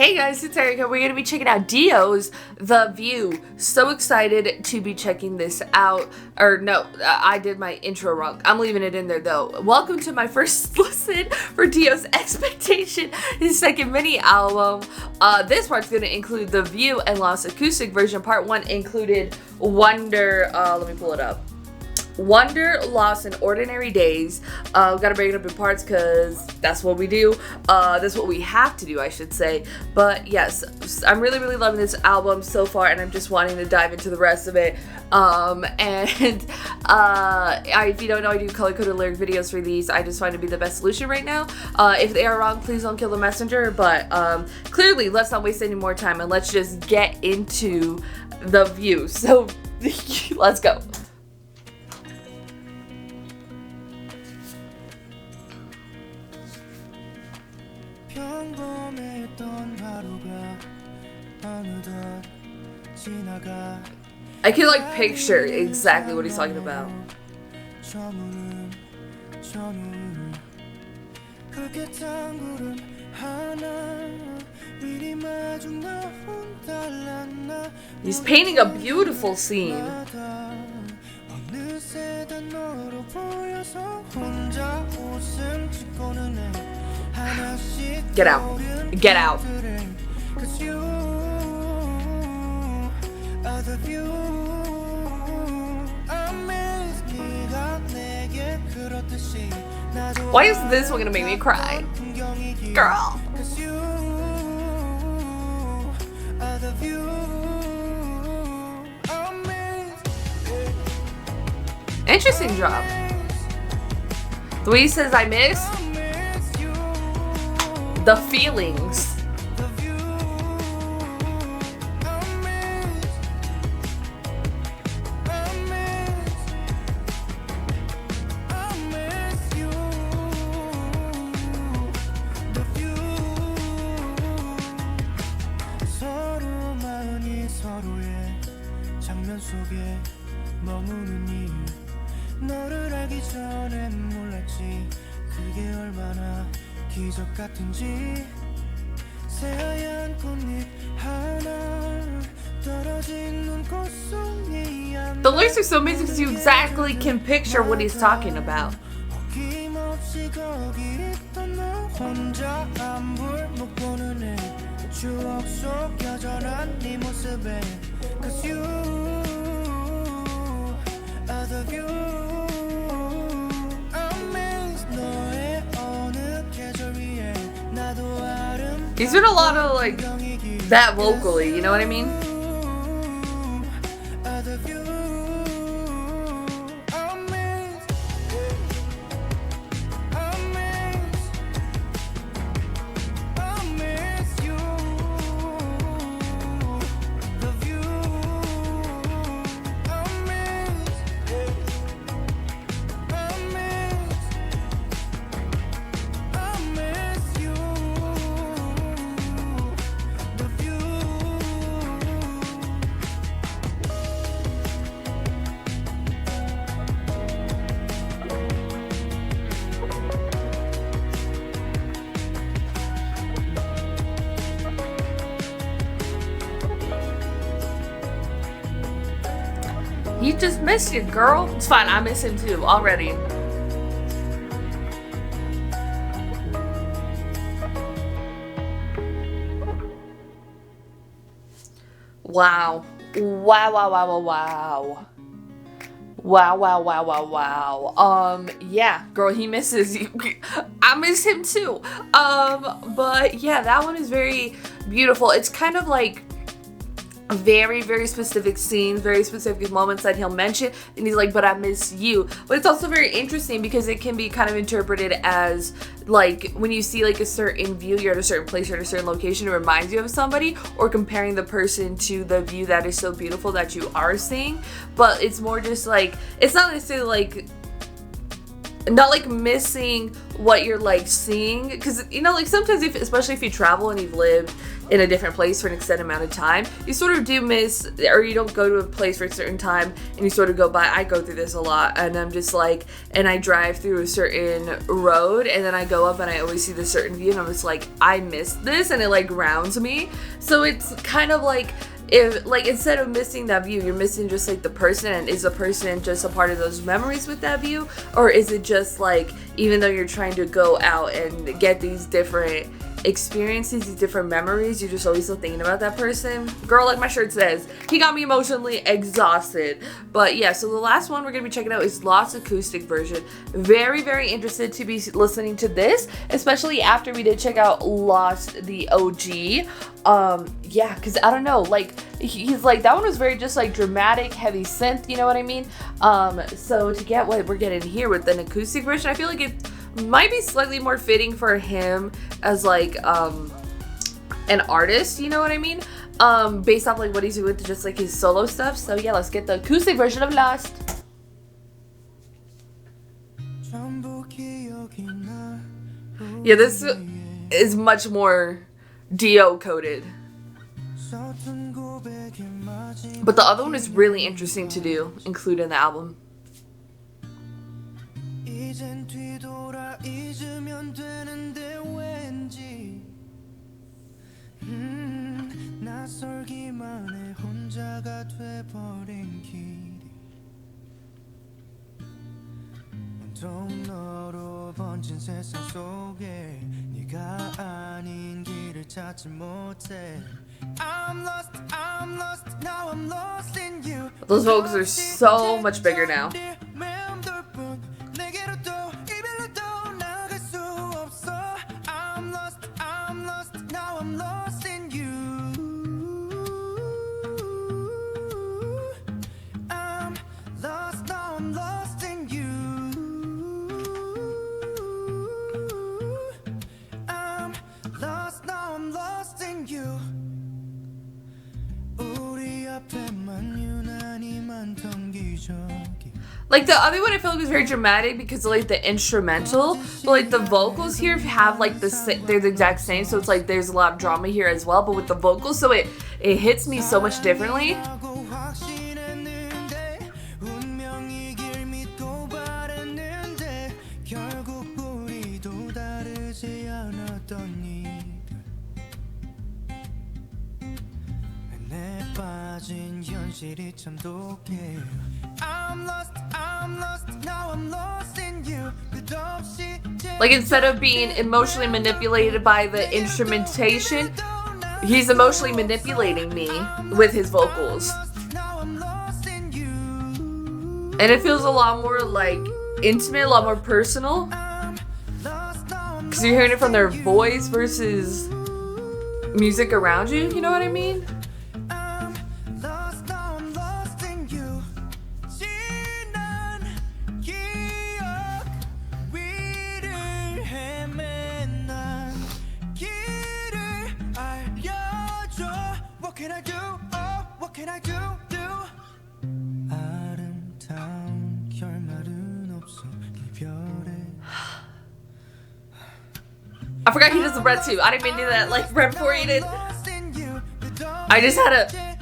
Hey guys, it's Erika. We're going to be checking out Dio's The View. So excited to be checking this out. Or no, I did my intro wrong. I'm leaving it in there though. Welcome to my first listen for Dio's Expectation, his second mini album. This part's going to include The View and Lost acoustic version. Part 1 included Wonder, let me pull it up. Wonder, Lost, and Ordinary Days. Gotta break it up in parts because that's what we do. That's what we have to do, I should say. But yes, I'm really loving this album so far, and I'm just wanting to dive into the rest of it. If you don't know, I do color-coded lyric videos for these. I just find it to be the best solution right now. If they are wrong, please don't kill the messenger. But clearly, let's not waste any more time, and let's just get into The View. So, let's go. I can like picture exactly what he's talking about. He's painting a beautiful scene. Get out. Get out. Why is this one gonna make me cry? Girl. Interesting job. The way he says I miss the feelings. 너를 알기 전엔 몰랐지 그게 얼마나 기적 같은지 새하얀 꽃잎 하나 떨어진 눈꽃송이 The lyrics are so amazing because you exactly can picture what he's talking about. 어김없이 거기 있던 너 혼자 안볼 못 보는 애 추억 속 여전한 네 모습에 Cause you are the view. He's doing a lot of like that vocally, you know what I mean? He just missed you, girl. It's fine, I miss him too, already. Wow. Wow. Yeah, girl, he misses you. I miss him too. But yeah, that one is very beautiful. It's kind of like very specific scenes, very specific moments that he'll mention, and he's like, but I miss you. But it's also very interesting because it can be kind of interpreted as like when you see like a certain view, you're at a certain place, you're at a certain location, it reminds you of somebody, or comparing the person to the view that is so beautiful that you are seeing. But it's more just like, it's not necessarily like not like missing what you're like seeing, because you know, like sometimes especially if you travel and you've lived in a different place for an extended amount of time, you sort of do miss, or you don't go to a place for a certain time and you sort of go by. I go through this a lot, and I'm just like, and I drive through a certain road and then I go up and I always see this certain view and I'm just like, I missed this, and it like grounds me. So it's kind of like, if like instead of missing that view, you're missing just like the person, and is the person just a part of those memories with that view, or is it just like, even though you're trying to go out and get these different experiences, these different memories, you're just always still thinking about that person? Girl, like my shirt says, he got me emotionally exhausted. But yeah, so the last one we're gonna be checking out is Lost acoustic version. Very, very interested to be listening to this, especially after we did check out Lost the OG. Yeah, because I don't know, like he's like, that one was very just like dramatic, heavy synth, you know what I mean? So to get what we're getting here with an acoustic version, I feel like it might be slightly more fitting for him as like an artist, you know what I mean? Based off like what he's doing with just like his solo stuff. So yeah, let's get the acoustic version of Lost. Yeah, this is much more Dio coded, but the other one is really interesting to do, include in the album. 이젠 뒤돌아 잊으면 되는데 왠지 낯설기만 해 혼자가 돼버린 길이 온통 너로 번진 세상 속에 네가 아닌 길을 찾지 못해 I'm lost, now I'm lost in you. Those vocals are so much bigger now. Like the other one, I feel like was very dramatic because of like the instrumental, but like the vocals here have like they're the exact same, so it's like there's a lot of drama here as well. But with the vocals, so it hits me so much differently. Like instead of being emotionally manipulated by the instrumentation, he's emotionally manipulating me with his vocals. And it feels a lot more like intimate, a lot more personal, because you're hearing it from their voice versus music around you, you know what I mean? I forgot he does the breath too. I didn't mean to do that like right before he did. I just had to.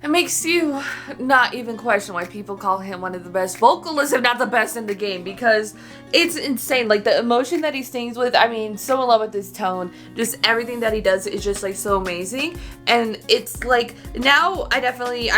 It makes you not even question why people call him one of the best vocalists, if not the best in the game, because it's insane. Like the emotion that he sings with, I mean, so in love with his tone. Just everything that he does is just like so amazing. And it's like, now I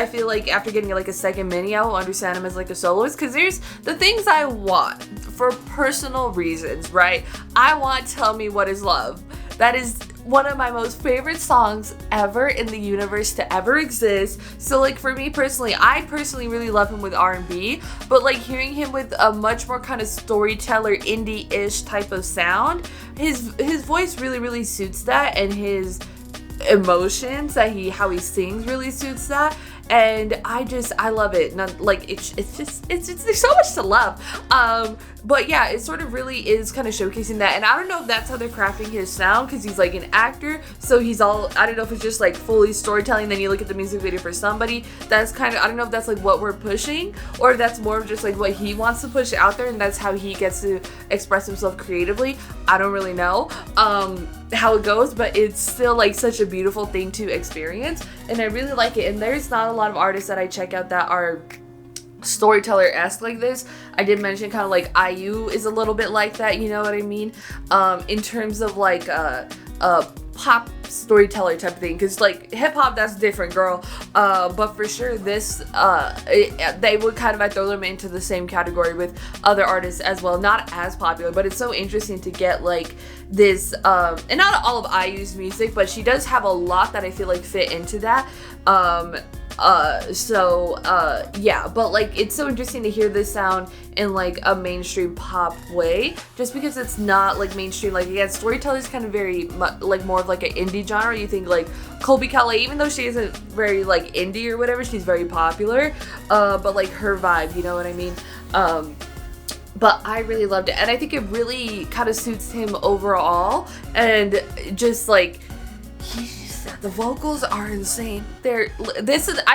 feel like after getting like a second mini, I will understand him as like a soloist, because there's the things I want for personal reasons, right? I want Tell Me What Is Love. That is one of my most favorite songs ever in the universe to ever exist. So like for me personally, I personally really love him with R&B, but like hearing him with a much more kind of storyteller indie-ish type of sound, his voice really suits that, and his emotions that how he sings really suits that. and I love it. Like it's there's so much to love. But yeah, it sort of really is kind of showcasing that, and I don't know if that's how they're crafting his sound, because he's like an actor, so he's all, I don't know if it's just like fully storytelling. Then you look at the music video for Somebody, that's kind of, I don't know if that's like what we're pushing, or if that's more of just like what he wants to push out there, and that's how he gets to express himself creatively. I don't really know how it goes, but it's still like such a beautiful thing to experience, and I really like it. And there's not a lot of artists that I check out that are storyteller-esque like this. I did mention kind of like IU is a little bit like that, you know what I mean, in terms of like a pop storyteller type of thing, because like hip-hop, that's different, girl, but for sure this they would kind of, I throw them into the same category with other artists as well, not as popular, but it's so interesting to get like this, and not all of IU's music, but she does have a lot that I feel like fit into that, yeah, but like it's so interesting to hear this sound in like a mainstream pop way, just because it's not like mainstream. Like again, storyteller is kind of very like more of like an indie genre. You think like Colby Calais, even though she isn't very like indie or whatever, she's very popular, but like her vibe, you know what I mean? But I really loved it, and I think it really kind of suits him overall, and just like the vocals are insane. I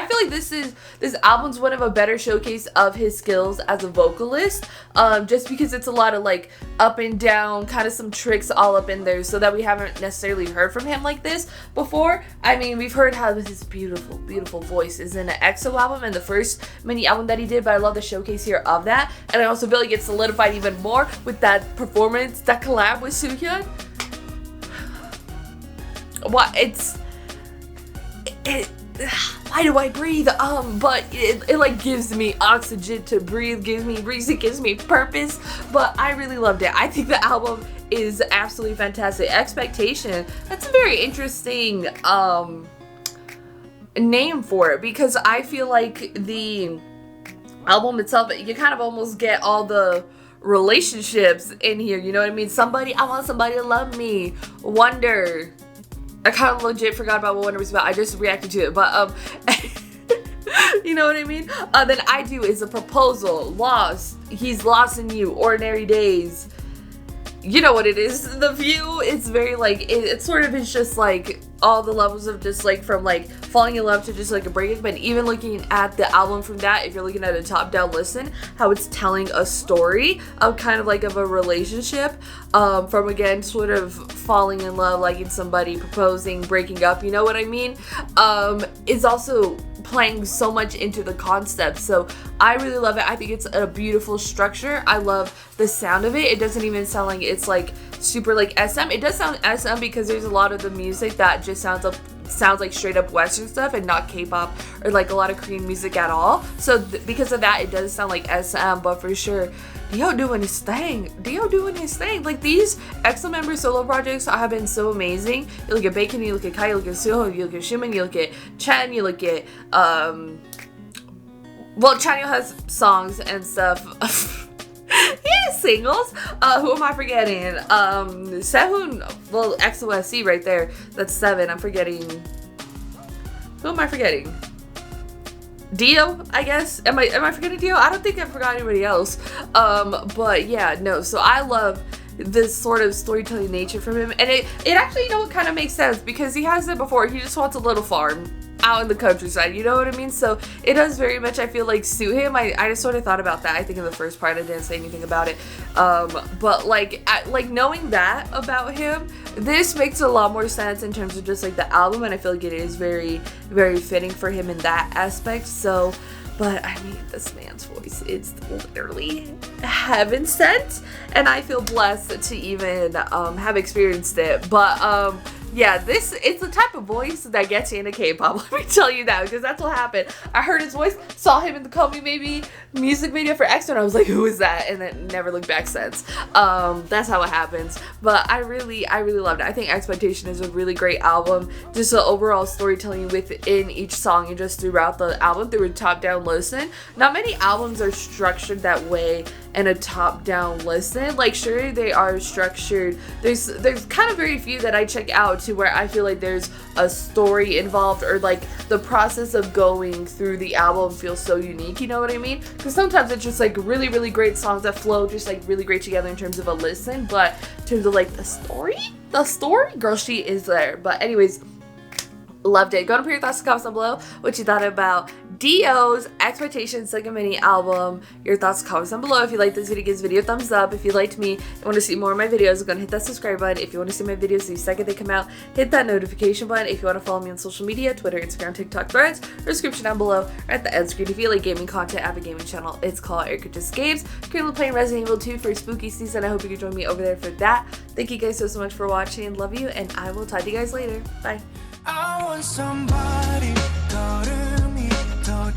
feel like this album's one of a better showcase of his skills as a vocalist, just because it's a lot of like up and down, kind of some tricks all up in there, so that we haven't necessarily heard from him like this before. I mean, we've heard how his beautiful, beautiful voice is in the EXO album and the first mini album that he did, but I love the showcase here of that, and I also feel like it's solidified even more with that performance, that collab with Soohyun. Why do I breathe? But it like gives me oxygen to breathe, gives me reason, gives me purpose. But I really loved it. I think the album is absolutely fantastic. Expectation, that's a very interesting name for it, because I feel like the album itself, you kind of almost get all the relationships in here, you know what I mean? I want somebody to love me. Wonder. I kind of legit forgot about what Wonder was about. I just reacted to it, but you know what I mean? Then I Do is a proposal. Lost. He's lost in you. Ordinary Days. You know what it is. The View. It's very like it sort of is just like all the levels of just like from like falling in love to just like a breakup. But even looking at the album from that, if you're looking at a top-down listen, how it's telling a story of kind of like of a relationship, from again sort of falling in love, liking somebody, proposing, breaking up, you know what I mean, is also playing so much into the concept. So I really love it. I think it's a beautiful structure. I love the sound of it. It doesn't even sound like it's like super like SM. It does sound SM because there's a lot of the music that just sounds like straight up Western stuff and not K-pop or like a lot of Korean music at all. So because of that, it does sound like SM, but for sure, Dio doing his thing. Like these EXO member solo projects have been so amazing. You look at Bacon, you look at Kai, you look at Suho, you look at Shuman, you look at Chen, you look at well, Chanyeol has songs and stuff. He has singles. Who am I forgetting? Sehun, well, XOSC right there. That's 7. I'm forgetting. Who am I forgetting? Dio, I guess. Am I forgetting Dio? I don't think I forgot anybody else. But yeah, no. So I love this sort of storytelling nature from him, and it actually, you know, it kind of makes sense because he has it before. He just wants a little farm out in the countryside, you know what I mean? So it does very much, I feel like, suit him. I just sort of thought about that. I think in the first part I didn't say anything about it, but like knowing that about him, this makes a lot more sense in terms of just like the album, and I feel like it is very, very fitting for him in that aspect. So, but I mean, this man's voice is literally heaven sent, and I feel blessed to even have experienced it. But yeah, it's the type of voice that gets you into K-pop, let me tell you that, because that's what happened. I heard his voice, saw him in the Call Me Maybe music video for EXO, and I was like, who is that? And then never looked back since. That's how it happens. But I really loved it. I think Expectation is a really great album. Just the overall storytelling within each song and just throughout the album through a top-down listen. Not many albums are structured that way and a top-down listen. Like, sure, they are structured. There's kind of very few that I check out to where I feel like there's a story involved, or like the process of going through the album feels so unique, you know what I mean? Because sometimes it's just like really, really great songs that flow just like really great together in terms of a listen, but in terms of like the story, girl, she is there. But anyways, loved it. Go to put your thoughts in the comments down below what you thought about Dio's Expectations Second Mini album. Your thoughts, comments down below. If you like this video, give this video a thumbs up. If you liked me and want to see more of my videos, go and hit that subscribe button. If you want to see my videos the second they come out, hit that notification button. If you want to follow me on social media, Twitter, Instagram, TikTok, Threads, or description down below, or at the end screen. If you like gaming content, I have a gaming channel. It's called Erika Just Games. Currently playing Resident Evil 2 for spooky season. I hope you can join me over there for that. Thank you guys so much for watching. Love you, and I will talk to you guys later. Bye. I want somebody, 걸음이 더